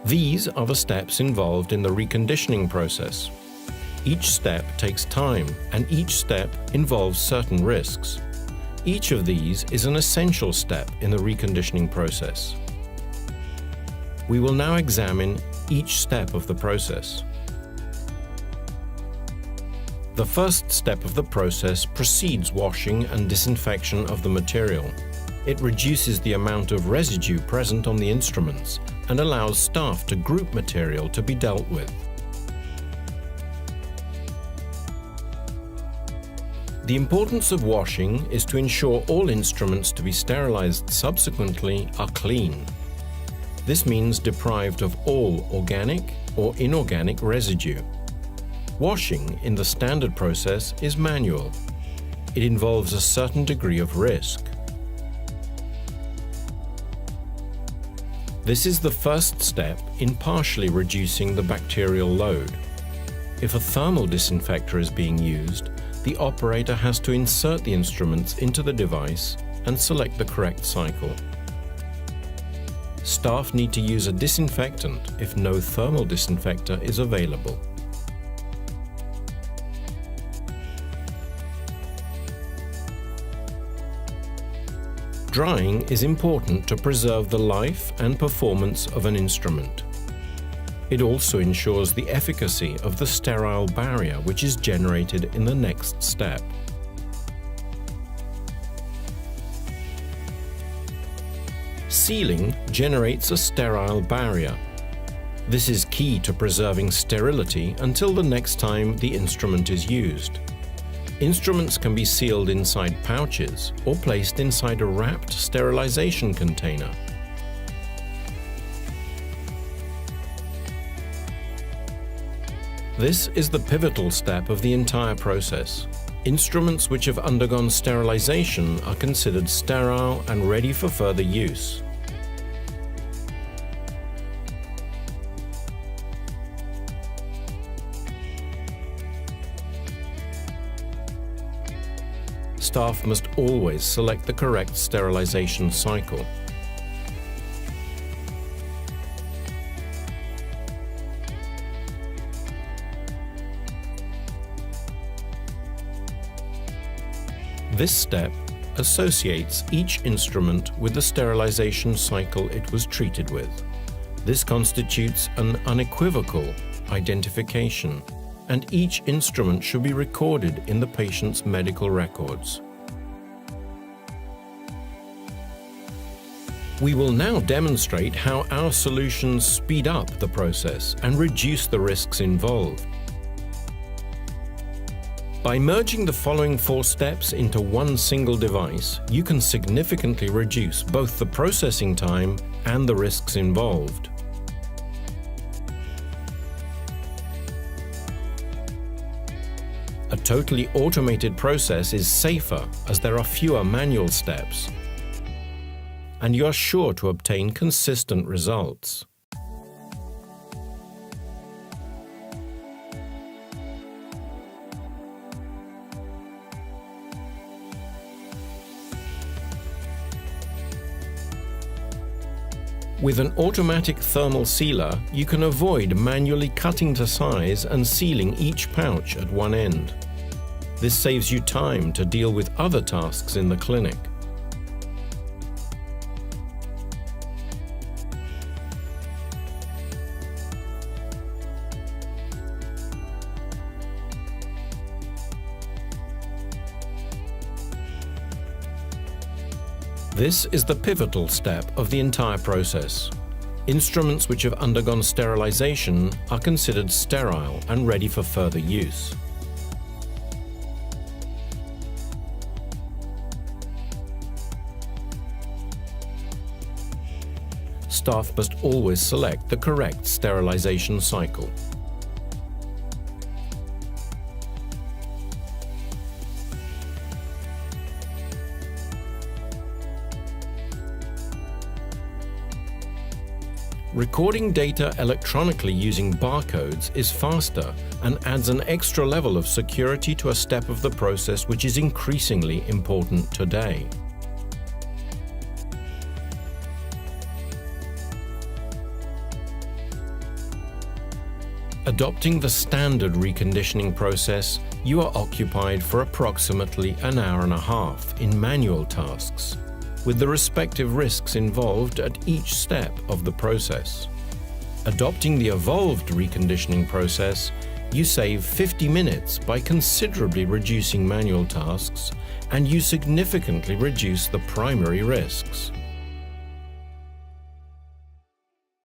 These are the steps involved in the reconditioning process. Each step takes time, and each step involves certain risks. Each of these is an essential step in the reconditioning process. We will now examine each step of the process. The first step of the process precedes washing and disinfection of the material. It reduces the amount of residue present on the instruments and allows staff to group material to be dealt with. The importance of washing is to ensure all instruments to be sterilized subsequently are clean. This means deprived of all organic or inorganic residue. Washing in the standard process is manual. It involves a certain degree of risk. This is the first step in partially reducing the bacterial load. If a thermal disinfector is being used, the operator has to insert the instruments into the device and select the correct cycle. Staff need to use a disinfectant if no thermal disinfector is available. Drying is important to preserve the life and performance of an instrument. It also ensures the efficacy of the sterile barrier which is generated in the next step. Sealing generates a sterile barrier. This is key to preserving sterility until the next time the instrument is used. Instruments can be sealed inside pouches or placed inside a wrapped sterilization container. This is the pivotal step of the entire process. Instruments which have undergone sterilization are considered sterile and ready for further use. Staff must always select the correct sterilization cycle. This step associates each instrument with the sterilization cycle it was treated with. This constitutes an unequivocal identification, and each instrument should be recorded in the patient's medical records. We will now demonstrate how our solutions speed up the process and reduce the risks involved. By merging the following 4 steps into one single device, you can significantly reduce both the processing time and the risks involved. A totally automated process is safer as there are fewer manual steps, and you are sure to obtain consistent results. With an automatic thermal sealer, you can avoid manually cutting to size and sealing each pouch at one end. This saves you time to deal with other tasks in the clinic. This is the pivotal step of the entire process. Instruments which have undergone sterilization are considered sterile and ready for further use. Staff must always select the correct sterilization cycle. Recording data electronically using barcodes is faster and adds an extra level of security to a step of the process which is increasingly important today. Adopting the standard reconditioning process, you are occupied for approximately an hour and a half in manual tasks, with the respective risks involved at each step of the process. Adopting the evolved reconditioning process, you save 50 minutes by considerably reducing manual tasks, and you significantly reduce the primary risks.